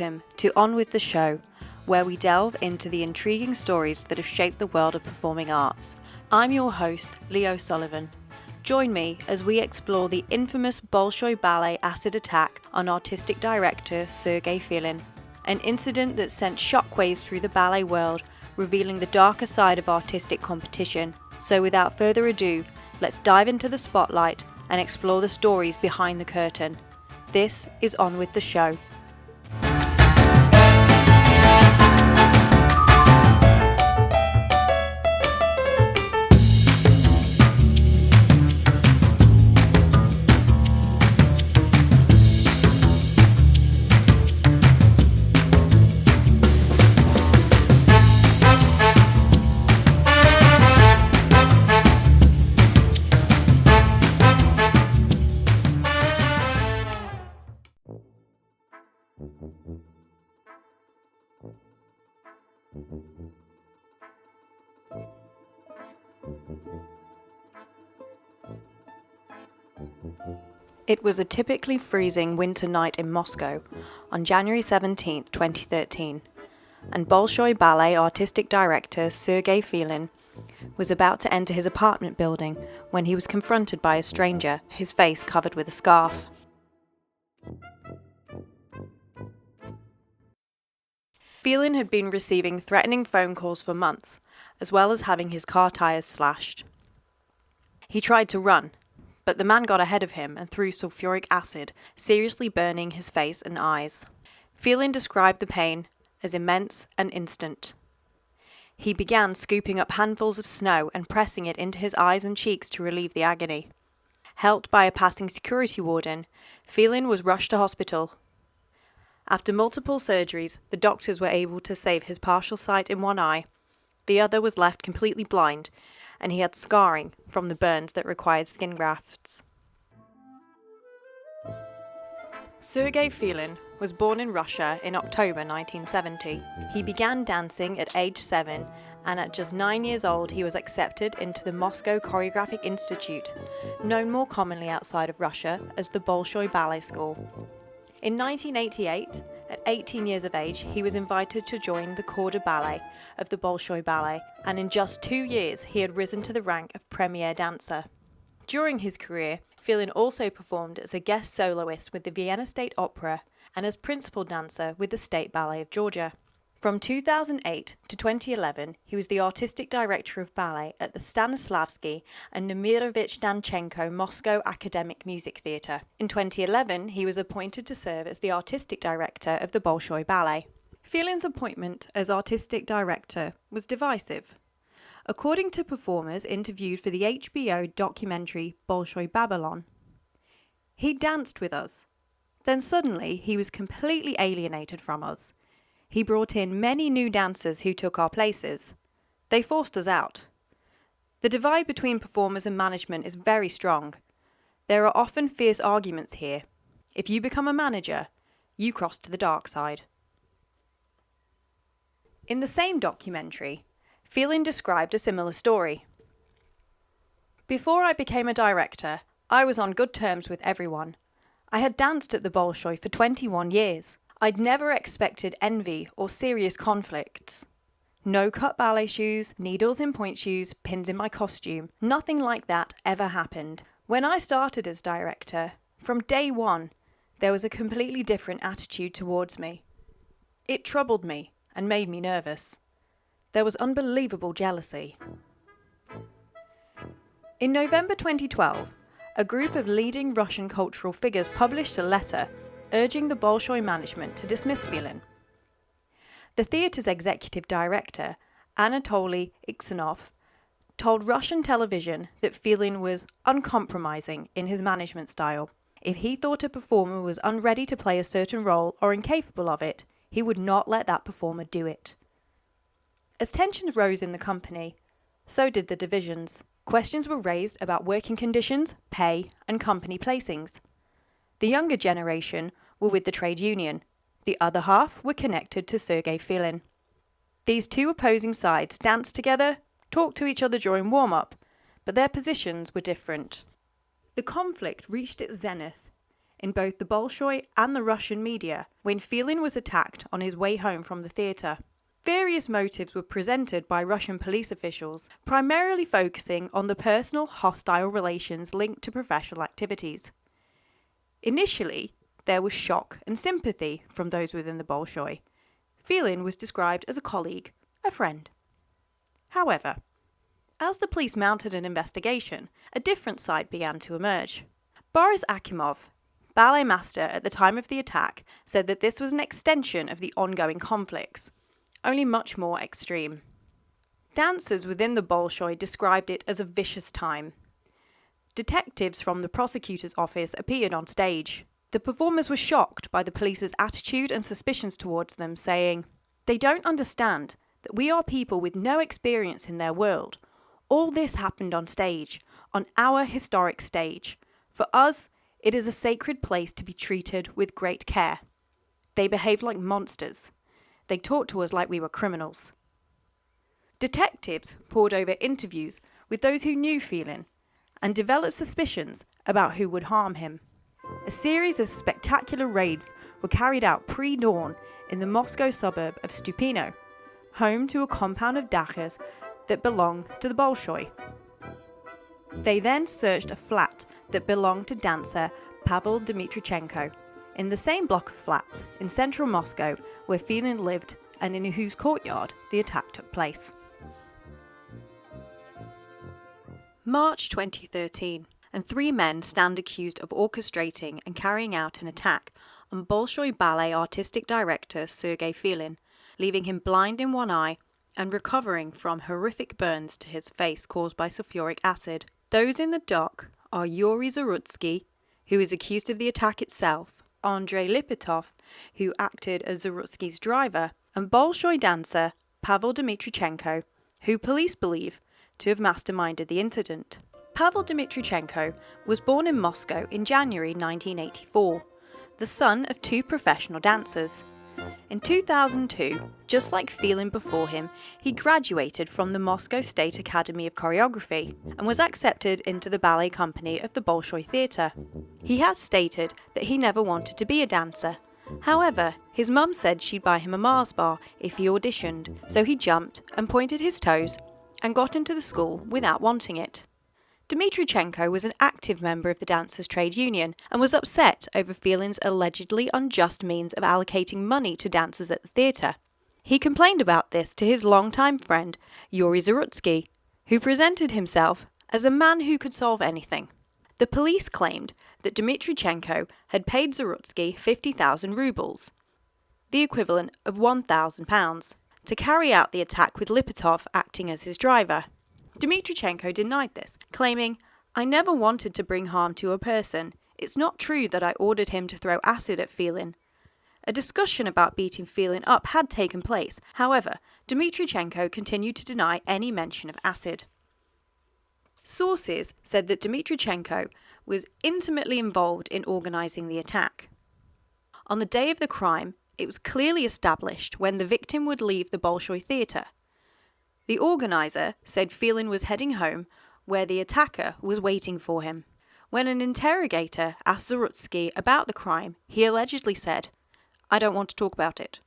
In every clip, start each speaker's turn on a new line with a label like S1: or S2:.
S1: Welcome to On With The Show, where we delve into the intriguing stories that have shaped the world of performing arts. I'm your host, Leo Sullivan. Join me as we explore the infamous Bolshoi Ballet Acid Attack on Artistic Director Sergei Filin, an incident that sent shockwaves through the ballet world, revealing the darker side of artistic competition. So without further ado, let's dive into the spotlight and explore the stories behind the curtain. This is On With The Show. It was a typically freezing winter night in Moscow on January 17, 2013, and Bolshoi Ballet Artistic Director Sergei Filin was about to enter his apartment building when he was confronted by a stranger, his face covered with a scarf. Filin had been receiving threatening phone calls for months, as well as having his car tyres slashed. He tried to run, but the man got ahead of him and threw sulfuric acid, seriously burning his face and eyes. Filin described the pain as immense and instant. He began scooping up handfuls of snow and pressing it into his eyes and cheeks to relieve the agony. Helped by a passing security warden, Filin was rushed to hospital. After multiple surgeries, the doctors were able to save his partial sight in one eye. The other was left completely blind, and he had scarring from the burns that required skin grafts. Sergei Filin was born in Russia in October 1970. He began dancing at age 7, and at just 9 years old he was accepted into the Moscow Choreographic Institute, known more commonly outside of Russia as the Bolshoi Ballet School. In 1988, at 18 years of age, he was invited to join the corps de ballet of the Bolshoi Ballet, and in just 2 years he had risen to the rank of premier dancer. During his career, Filin also performed as a guest soloist with the Vienna State Opera and as principal dancer with the State Ballet of Georgia. From 2008 to 2011, he was the artistic director of ballet at the Stanislavski and Nemirovich Danchenko Moscow Academic Music Theatre. In 2011, he was appointed to serve as the artistic director of the Bolshoi Ballet. Filin's appointment as artistic director was divisive. According to performers interviewed for the HBO documentary Bolshoi Babylon, he danced with us. Then suddenly he was completely alienated from us. He brought in many new dancers who took our places. They forced us out. The divide between performers and management is very strong. There are often fierce arguments here. If you become a manager, you cross to the dark side. In the same documentary, Filin described a similar story. Before I became a director, I was on good terms with everyone. I had danced at the Bolshoi for 21 years. I'd never expected envy or serious conflicts. No cut ballet shoes, needles in point shoes, pins in my costume. Nothing like that ever happened. When I started as director, from day one, there was a completely different attitude towards me. It troubled me and made me nervous. There was unbelievable jealousy. In November 2012, a group of leading Russian cultural figures published a letter urging the Bolshoi management to dismiss Filin. The theatre's executive director, Anatoly Iksanov, told Russian television that Filin was uncompromising in his management style. If he thought a performer was unready to play a certain role or incapable of it, he would not let that performer do it. As tensions rose in the company, so did the divisions. Questions were raised about working conditions, pay, and company placings. The younger generation were with the trade union. The other half were connected to Sergei Filin. These two opposing sides danced together, talked to each other during warm-up, but their positions were different. The conflict reached its zenith in both the Bolshoi and the Russian media when Filin was attacked on his way home from the theatre. Various motives were presented by Russian police officials, primarily focusing on the personal hostile relations linked to professional activities. Initially, there was shock and sympathy from those within the Bolshoi. Filin was described as a colleague, a friend. However, as the police mounted an investigation, a different side began to emerge. Boris Akimov, ballet master at the time of the attack, said that this was an extension of the ongoing conflicts, only much more extreme. Dancers within the Bolshoi described it as a vicious time. Detectives from the prosecutor's office appeared on stage. The performers were shocked by the police's attitude and suspicions towards them, saying, "They don't understand that we are people with no experience in their world. All this happened on stage, on our historic stage. For us, it is a sacred place to be treated with great care. They behaved like monsters. They talked to us like we were criminals." Detectives pored over interviews with those who knew Filin and developed suspicions about who would harm him. A series of spectacular raids were carried out pre-dawn in the Moscow suburb of Stupino, home to a compound of dachas that belonged to the Bolshoi. They then searched a flat that belonged to dancer Pavel Dmitrichenko, in the same block of flats in central Moscow where Filin lived and in whose courtyard the attack took place. March 2013, and 3 men stand accused of orchestrating and carrying out an attack on Bolshoi Ballet Artistic Director Sergei Filin, leaving him blind in one eye and recovering from horrific burns to his face caused by sulfuric acid. Those in the dock are Yuri Zarutsky, who is accused of the attack itself, Andrei Lipitov, who acted as Zarutsky's driver, and Bolshoi dancer Pavel Dmitrichenko, who police believe to have masterminded the incident. Pavel Dmitrichenko was born in Moscow in January 1984, the son of 2 professional dancers. In 2002, just like Filin before him, he graduated from the Moscow State Academy of Choreography and was accepted into the ballet company of the Bolshoi Theatre. He has stated that he never wanted to be a dancer. However, his mum said she'd buy him a Mars bar if he auditioned, so he jumped and pointed his toes and got into the school without wanting it. Dmitrichenko was an active member of the Dancers' Trade Union and was upset over Filin's allegedly unjust means of allocating money to dancers at the theatre. He complained about this to his longtime friend Yuri Zarutsky, who presented himself as a man who could solve anything. The police claimed that Dmitrichenko had paid Zarutsky 50,000 rubles, the equivalent of £1,000, to carry out the attack with Lipitov acting as his driver. Dmitrichenko denied this, claiming, "I never wanted to bring harm to a person. It's not true that I ordered him to throw acid at Filin." A discussion about beating Filin up had taken place. However, Dmitrichenko continued to deny any mention of acid. Sources said that Dmitrichenko was intimately involved in organising the attack. On the day of the crime, it was clearly established when the victim would leave the Bolshoi Theatre. The organiser said Filin was heading home, where the attacker was waiting for him. When an interrogator asked Zarutsky about the crime, he allegedly said, "I don't want to talk about it."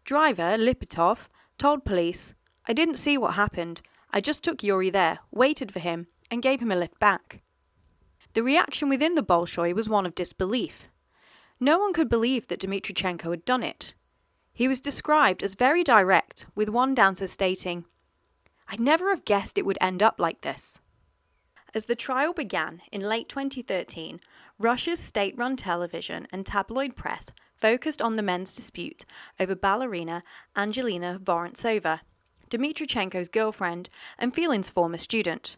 S1: Driver Lipitov told police, "I didn't see what happened. I just took Yuri there, waited for him, and gave him a lift back." The reaction within the Bolshoi was one of disbelief. No one could believe that Dmitrichenko had done it. He was described as very direct, with one dancer stating, "I'd never have guessed it would end up like this." As the trial began in late 2013, Russia's state-run television and tabloid press focused on the men's dispute over ballerina Angelina Vorontsova, Dmitrichenko's girlfriend and Filin's former student.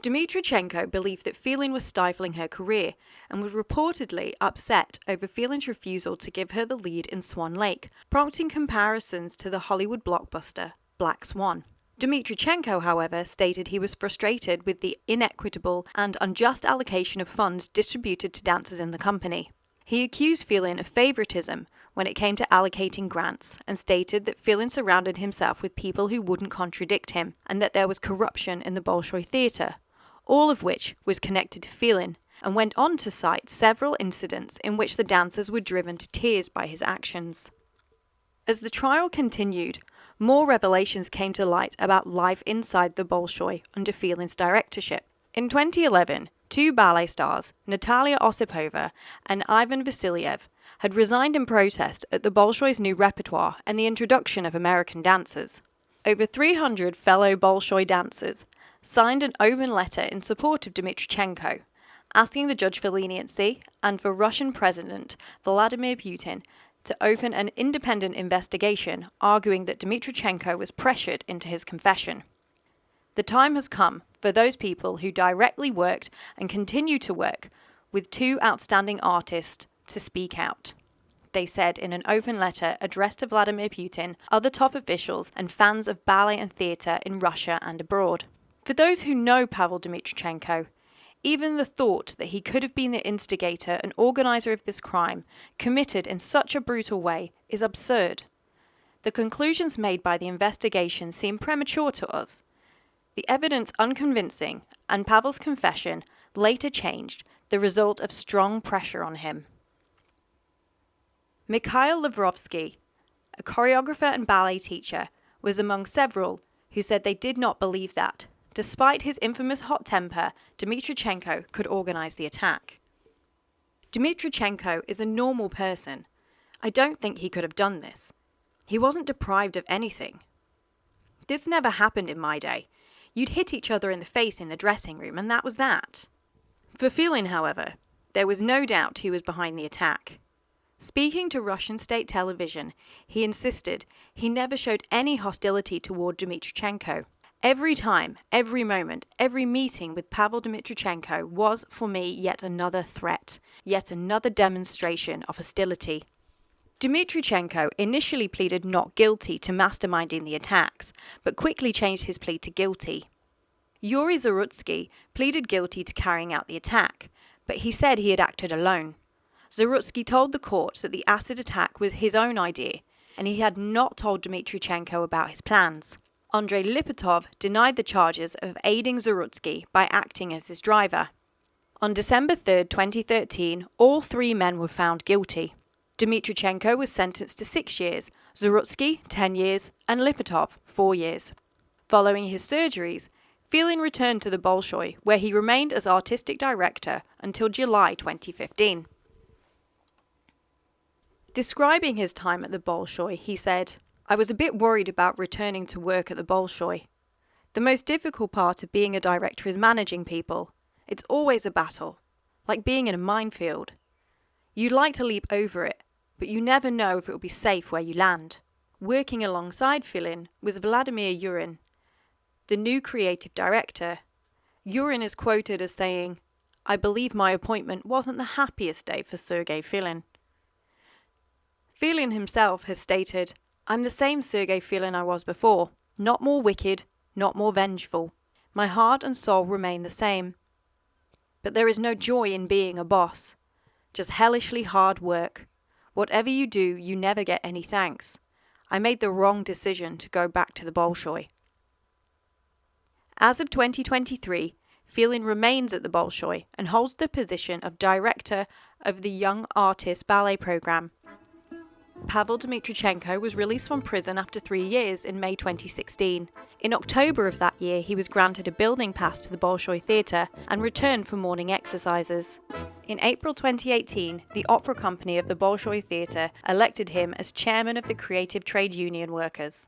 S1: Dmitrichenko believed that Filin was stifling her career and was reportedly upset over Filin's refusal to give her the lead in Swan Lake, prompting comparisons to the Hollywood blockbuster Black Swan. Dmitrichenko, however, stated he was frustrated with the inequitable and unjust allocation of funds distributed to dancers in the company. He accused Filin of favouritism when it came to allocating grants and stated that Filin surrounded himself with people who wouldn't contradict him and that there was corruption in the Bolshoi Theatre, all of which was connected to Filin, and went on to cite several incidents in which the dancers were driven to tears by his actions. As the trial continued, more revelations came to light about life inside the Bolshoi under Filin's directorship. In 2011, two ballet stars, Natalia Osipova and Ivan Vasilyev, had resigned in protest at the Bolshoi's new repertoire and the introduction of American dancers. Over 300 fellow Bolshoi dancers signed an open letter in support of Dmitrichenko, asking the judge for leniency and for Russian President Vladimir Putin to open an independent investigation, arguing that Dmitrichenko was pressured into his confession. The time has come for those people who directly worked and continue to work with two outstanding artists to speak out, they said in an open letter addressed to Vladimir Putin, other top officials and fans of ballet and theatre in Russia and abroad. For those who know Pavel Dmitrichenko, even the thought that he could have been the instigator and organiser of this crime, committed in such a brutal way, is absurd. The conclusions made by the investigation seem premature to us. The evidence unconvincing, and Pavel's confession, later changed, the result of strong pressure on him. Mikhail Lavrovsky, a choreographer and ballet teacher, was among several who said they did not believe that, despite his infamous hot temper, Dmitrichenko could organise the attack. Dmitrichenko is a normal person. I don't think he could have done this. He wasn't deprived of anything. This never happened in my day. You'd hit each other in the face in the dressing room, and that was that. For Filin, however, there was no doubt he was behind the attack. Speaking to Russian state television, he insisted he never showed any hostility toward Dmitrichenko. Every time, every moment, every meeting with Pavel Dmitrichenko was, for me, yet another threat, yet another demonstration of hostility. Dmitrichenko initially pleaded not guilty to masterminding the attacks, but quickly changed his plea to guilty. Yuri Zarutsky pleaded guilty to carrying out the attack, but he said he had acted alone. Zarutsky told the court that the acid attack was his own idea, and he had not told Dmitrichenko about his plans. Andrei Lipatov denied the charges of aiding Zarutsky by acting as his driver. On December 3, 2013, all three men were found guilty. Dmitrichenko was sentenced to 6 years, Zarutsky 10 years, and Lipatov 4 years. Following his surgeries, Filin returned to the Bolshoi, where he remained as artistic director until July 2015. Describing his time at the Bolshoi, he said, "I was a bit worried about returning to work at the Bolshoi. The most difficult part of being a director is managing people. It's always a battle, like being in a minefield. You'd like to leap over it, but you never know if it will be safe where you land." Working alongside Filin was Vladimir Yurin, the new creative director. Yurin is quoted as saying, "I believe my appointment wasn't the happiest day for Sergei Filin." Filin himself has stated, "I'm the same Sergei Filin I was before, not more wicked, not more vengeful. My heart and soul remain the same. But there is no joy in being a boss. Just hellishly hard work. Whatever you do, you never get any thanks. I made the wrong decision to go back to the Bolshoi." As of 2023, Filin remains at the Bolshoi and holds the position of director of the Young Artist Ballet Program. Pavel Dmitrichenko was released from prison after 3 years in May 2016. In October of that year, he was granted a building pass to the Bolshoi Theatre and returned for morning exercises. In April 2018, the opera company of the Bolshoi Theatre elected him as chairman of the Creative Trade Union Workers.